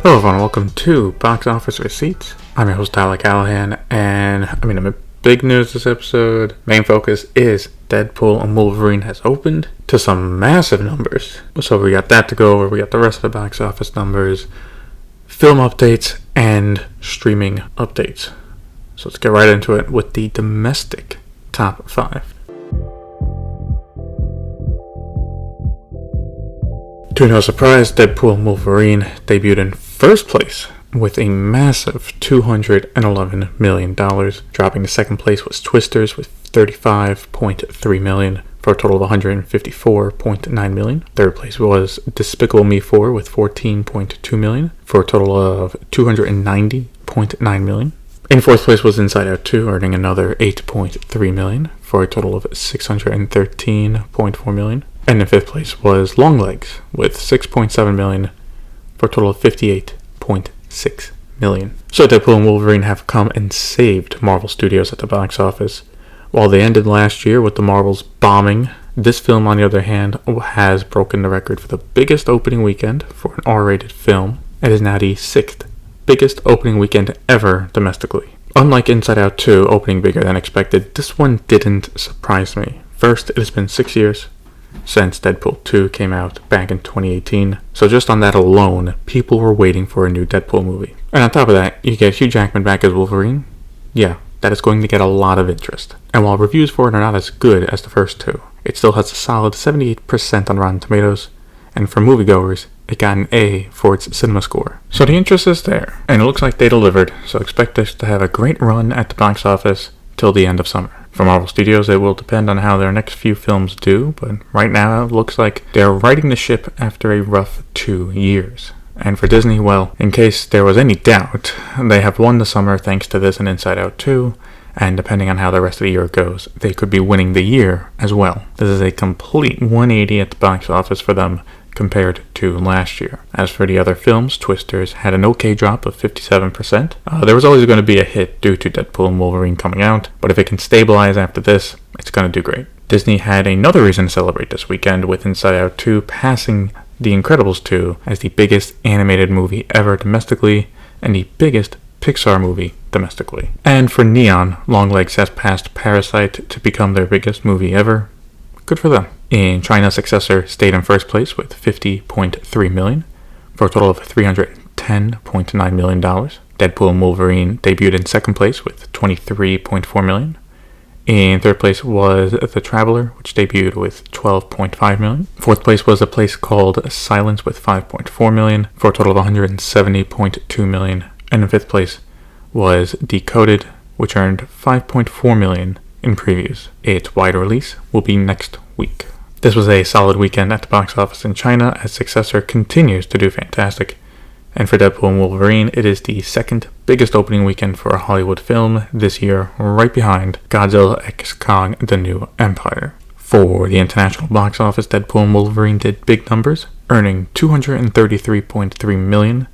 Hello everyone, welcome to Box Office Receipts. I'm your host Tyler Callahan, and I'm in big news this episode. Main focus is Deadpool and Wolverine has opened to some massive numbers. So we got that to go over, we got the rest of the box office numbers, film updates, and streaming updates. So let's get right into it with the domestic top 5. To no surprise, Deadpool and Wolverine debuted in first place with a massive $211 million. Dropping to second place was Twisters with $35.3 million for a total of $154.9 million. Third place was Despicable Me 4 with $14.2 million for a total of $290.9 million. In fourth place was Inside Out 2, earning another $8.3 million for a total of $613.4 million. And in fifth place was Longlegs with $6.7 million for a total of $58.6 million. So Deadpool and Wolverine have come and saved Marvel Studios at the box office. While they ended last year with the Marvels bombing, this film, on the other hand, has broken the record for the biggest opening weekend for an R-rated film. It is now the 6th biggest opening weekend ever domestically. Unlike Inside Out 2 opening bigger than expected, this one didn't surprise me. First, it has been 6 years since Deadpool 2 came out back in 2018. So just on that alone, people were waiting for a new Deadpool movie. And on top of that, you get Hugh Jackman back as Wolverine. Yeah, that is going to get a lot of interest. And while reviews for it are not as good as the first two, it still has a solid 78% on Rotten Tomatoes. And for moviegoers, it got an A for its cinema score. So the interest is there, and it looks like they delivered. So expect this to have a great run at the box office till the end of summer. For Marvel Studios, it will depend on how their next few films do, but right now it looks like they're righting the ship after a rough 2 years. And for Disney, well, in case there was any doubt, they have won the summer thanks to this and Inside Out 2, and depending on how the rest of the year goes, they could be winning the year as well. This is a complete 180 at the box office for them compared to last year. As for the other films, Twisters had an okay drop of 57%. There was always going to be a hit due to Deadpool and Wolverine coming out, but if it can stabilize after this, it's going to do great. Disney had another reason to celebrate this weekend with Inside Out 2 passing The Incredibles 2 as the biggest animated movie ever domestically and the biggest Pixar movie domestically. And for Neon, Longlegs has passed Parasite to become their biggest movie ever. Good for them. In China, Successor stayed in first place with $50.3 million for a total of $310.9 million. Deadpool and Wolverine debuted in second place with $23.4 million. In third place was The Traveler, which debuted with $12.5 million. Fourth place was A Place Called Silence with $5.4 million for a total of $170.2 million. And in fifth place was Decoded, which earned $5.4 million in previews. Its wide release will be next week. This was a solid weekend at the box office in China as Successor continues to do fantastic. And for Deadpool and Wolverine, it is the second biggest opening weekend for a Hollywood film this year, right behind Godzilla x Kong: The New Empire. For the international box office, Deadpool and Wolverine did big numbers, earning $233.3 million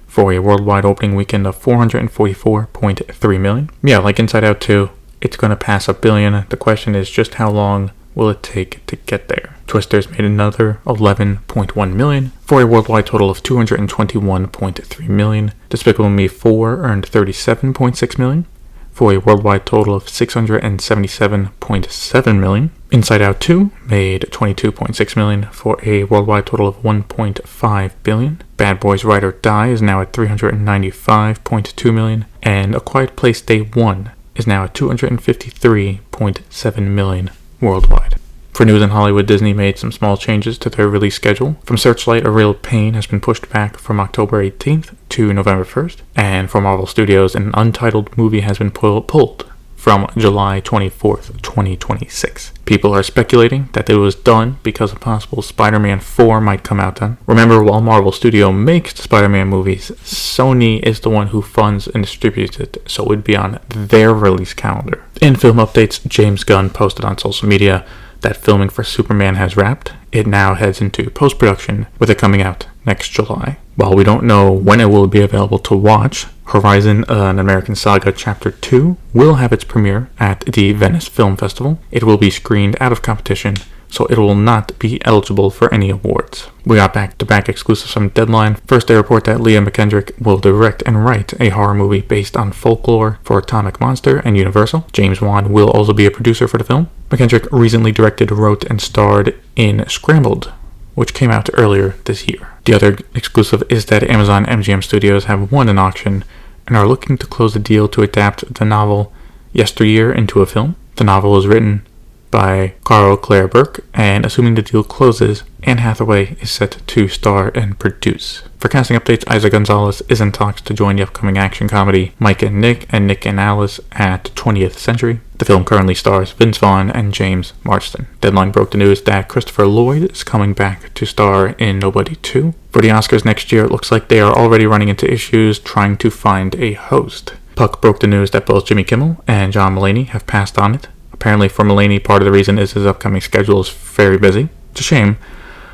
for a worldwide opening weekend of $444.3 million. Yeah, like Inside Out 2, it's going to pass $1 billion. The question is just how long will it take to get there. Twisters made another $11.1 million for a worldwide total of $221.3 million. Despicable Me 4 earned $37.6 million for a worldwide total of $677.7 million. Inside Out 2 made $22.6 million for a worldwide total of $1.5 billion. Bad Boys Ride or Die is now at $395.2 million. And A Quiet Place Day 1 is now at $253.7 million worldwide. For news in Hollywood, Disney made some small changes to their release schedule. From Searchlight, A Real Pain has been pushed back from October 18th to November 1st. And for Marvel Studios, an untitled movie has been pulled from July 24th, 2026. People are speculating that it was done because a possible Spider-Man 4 might come out then. Remember, while Marvel Studio makes the Spider-Man movies, Sony is the one who funds and distributes it, so it would be on their release calendar. In film updates, James Gunn posted on social media that filming for Superman has wrapped. It now heads into post-production, with it coming out next July. While we don't know when it will be available to watch, Horizon, An American Saga Chapter 2 will have its premiere at the Venice Film Festival. It will be screened out of competition so it will not be eligible for any awards. We got back-to-back exclusives from Deadline. First, they report that Leah McKendrick will direct and write a horror movie based on folklore for Atomic Monster and Universal. James Wan will also be a producer for the film. McKendrick recently directed, wrote, and starred in Scrambled, which came out earlier this year. The other exclusive is that Amazon MGM Studios have won an auction and are looking to close the deal to adapt the novel Yesteryear into a film. The novel was written by Carl Claire Burke, and assuming the deal closes, Anne Hathaway is set to star and produce. For casting updates, Isa Gonzalez is in talks to join the upcoming action comedy Mike and Nick and Alice at 20th Century. The film currently stars Vince Vaughn and James Marsden. Deadline broke the news that Christopher Lloyd is coming back to star in Nobody 2. For the Oscars next year, it looks like they are already running into issues trying to find a host. Puck broke the news that both Jimmy Kimmel and John Mulaney have passed on it. Apparently for Mulaney, part of the reason is his upcoming schedule is very busy. It's a shame.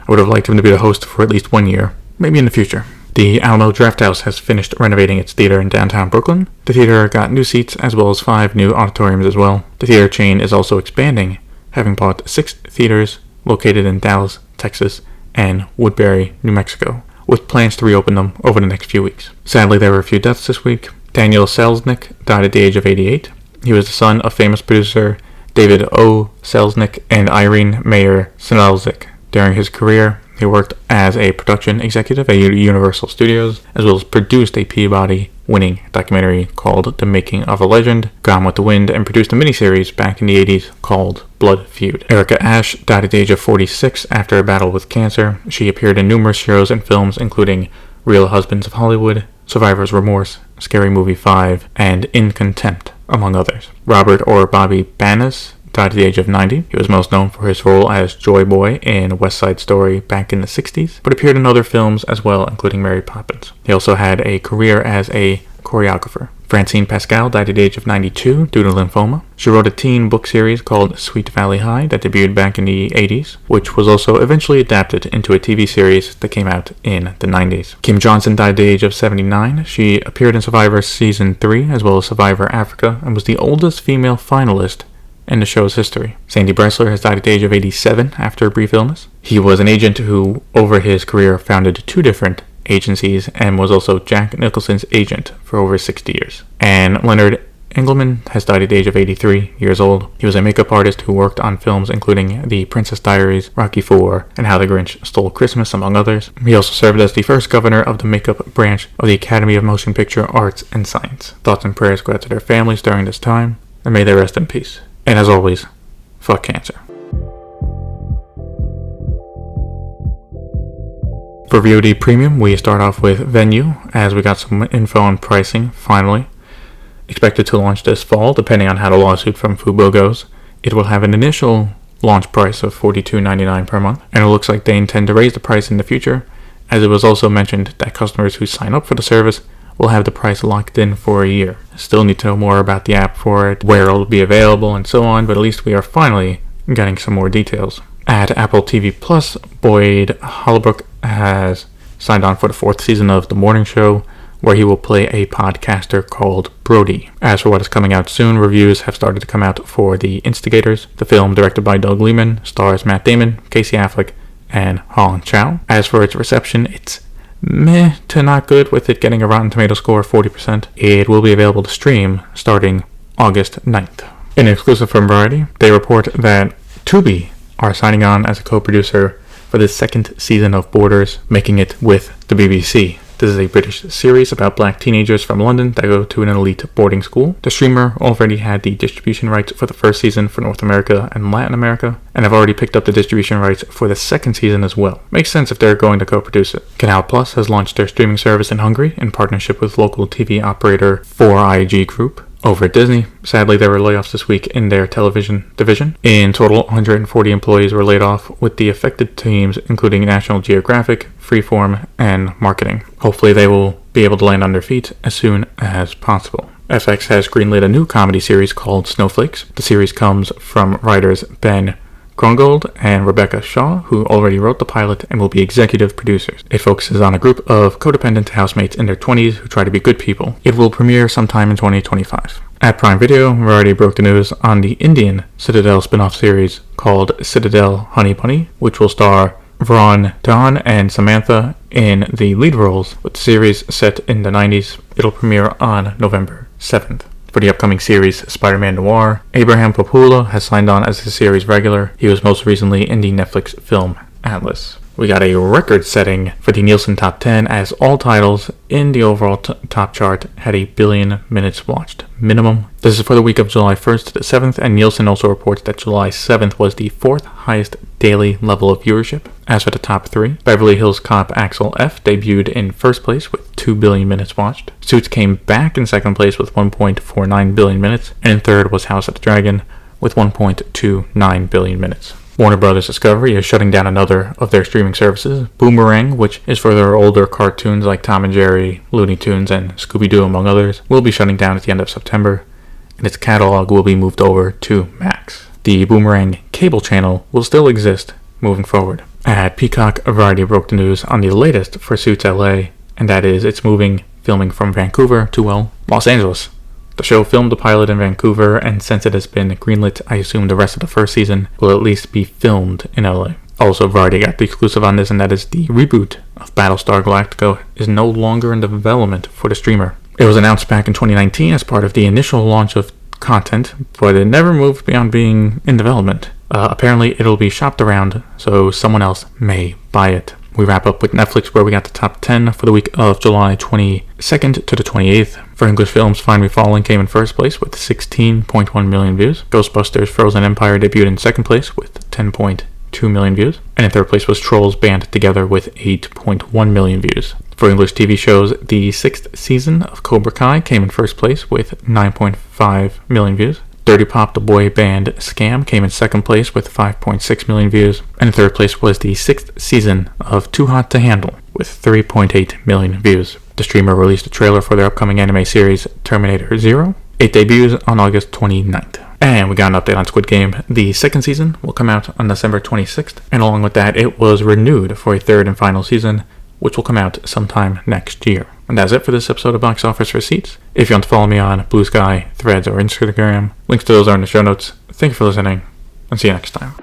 I would have liked him to be the host for at least 1 year, maybe in the future. The Alamo Drafthouse has finished renovating its theater in downtown Brooklyn. The theater got new seats as well as 5 new auditoriums as well. The theater chain is also expanding, having bought 6 theaters located in Dallas, Texas, and Woodbury, New Mexico, with plans to reopen them over the next few weeks. Sadly, there were a few deaths this week. Daniel Selznick died at the age of 88. He was the son of famous producer David O. Selznick and Irene Mayer Selznick. During his career, he worked as a production executive at Universal Studios, as well as produced a Peabody-winning documentary called The Making of a Legend, Gone with the Wind, and produced a miniseries back in the 80s called Blood Feud. Erica Ashe died at the age of 46 after a battle with cancer. She appeared in numerous shows and films, including Real Husbands of Hollywood, Survivor's Remorse, Scary Movie 5, and In Contempt, among others. Robert or Bobby Banas died at the age of 90. He was most known for his role as Joy Boy in West Side Story back in the 60s, but appeared in other films as well, including Mary Poppins. He also had a career as a choreographer. Francine Pascal died at the age of 92 due to lymphoma. She wrote a teen book series called Sweet Valley High that debuted back in the 80s, which was also eventually adapted into a TV series that came out in the 90s. Kim Johnson died at the age of 79. She appeared in Survivor Season 3 as well as Survivor Africa and was the oldest female finalist in the show's history. Sandy Bressler has died at the age of 87 after a brief illness. He was an agent who, over his career, founded 2 different agencies and was also Jack Nicholson's agent for over 60 years. And Leonard Engelman has died at the age of 83 years old. He was a makeup artist who worked on films including The Princess Diaries, Rocky IV, and How the Grinch Stole Christmas, among others. He also served as the first governor of the makeup branch of the Academy of Motion Picture Arts and Science. Thoughts and prayers go out to their families during this time, and may they rest in peace. And as always, fuck cancer. For VOD Premium, we start off with Venu, as we got some info on pricing, finally. Expected to launch this fall, depending on how the lawsuit from Fubo goes. It will have an initial launch price of $42.99 per month, and it looks like they intend to raise the price in the future, as it was also mentioned that customers who sign up for the service will have the price locked in for a year. Still need to know more about the app for it, where it will be available, and so on, but at least we are finally getting some more details. At Apple TV Plus, Boyd Holbrook has signed on for the 4th season of The Morning Show, where he will play a podcaster called Brody. As for what is coming out soon, reviews have started to come out for The Instigators. The film, directed by Doug Liman, stars Matt Damon, Casey Affleck, and Holland Chow. As for its reception, it's meh to not good, with it getting a Rotten Tomato score of 40%. It will be available to stream starting August 9th. In exclusive from Variety, they report that Tubi are signing on as a co-producer for the 2nd season of Borders, making it with the BBC. This is a British series about black teenagers from London that go to an elite boarding school. The streamer already had the distribution rights for the 1st season for North America and Latin America, and have already picked up the distribution rights for the 2nd season as well. Makes sense if they're going to co-produce it. Canal Plus has launched their streaming service in Hungary in partnership with local TV operator 4IG Group. Over at Disney, sadly there were layoffs this week in their television division. In total, 140 employees were laid off, with the affected teams including National Geographic, Freeform, and Marketing. Hopefully they will be able to land on their feet as soon as possible. FX has greenlit a new comedy series called Snowflakes. The series comes from writers Ben Krongold and Rebecca Shaw, who already wrote the pilot and will be executive producers. It focuses on a group of codependent housemates in their 20s who try to be good people. It will premiere sometime in 2025. At Prime Video, Variety broke the news on the Indian Citadel spin-off series called Citadel Honey Bunny, which will star Veron Dawn and Samantha in the lead roles, with the series set in the 90s. It'll premiere on November 7th. For the upcoming series Spider-Man Noir, Abraham Popoola has signed on as the series regular. He was most recently in the Netflix film Atlas. We got a record setting for the Nielsen Top 10, as all titles in the overall top chart had a billion minutes watched minimum. This is for the week of July 1st to the 7th, and Nielsen also reports that July 7th was the 4th highest daily level of viewership. As for the top 3, Beverly Hills Cop Axel F debuted in first place with 2 billion minutes watched. Suits came back in second place with 1.49 billion minutes, and in third was House of the Dragon with 1.29 billion minutes. Warner Bros. Discovery is shutting down another of their streaming services, Boomerang, which is for their older cartoons like Tom and Jerry, Looney Tunes, and Scooby-Doo, among others, will be shutting down at the end of September, and its catalog will be moved over to Max. The Boomerang cable channel will still exist moving forward. At Peacock, Variety broke the news on the latest for Suits LA, and that is it's moving filming from Vancouver to, Los Angeles. The show filmed the pilot in Vancouver, and since it has been greenlit, I assume the rest of the first season will at least be filmed in LA. Also, Variety got the exclusive on this, and that is the reboot of Battlestar Galactica is no longer in development for the streamer. It was announced back in 2019 as part of the initial launch of content, but it never moved beyond being in development. Apparently, it'll be shopped around, so someone else may buy it. We wrap up with Netflix, where we got the top 10 for the week of July 22nd to the 28th. For English films, Find Me Falling came in first place with 16.1 million views. Ghostbusters Frozen Empire debuted in second place with 10.2 million views. And in third place was Trolls Band Together with 8.1 million views. For English TV shows, the 6th season of Cobra Kai came in first place with 9.5 million views. Dirty Pop, the boy band Scam, came in second place with 5.6 million views. And in third place was the 6th season of Too Hot to Handle with 3.8 million views. The streamer released a trailer for their upcoming anime series Terminator Zero. It debuts on August 29th. And we got an update on Squid Game. The second season will come out on December 26th. And along with that, it was renewed for a third and final season, which will come out sometime next year. And that's it for this episode of Box Office Receipts. If you want to follow me on Blue Sky, Threads, or Instagram, links to those are in the show notes. Thank you for listening, and see you next time.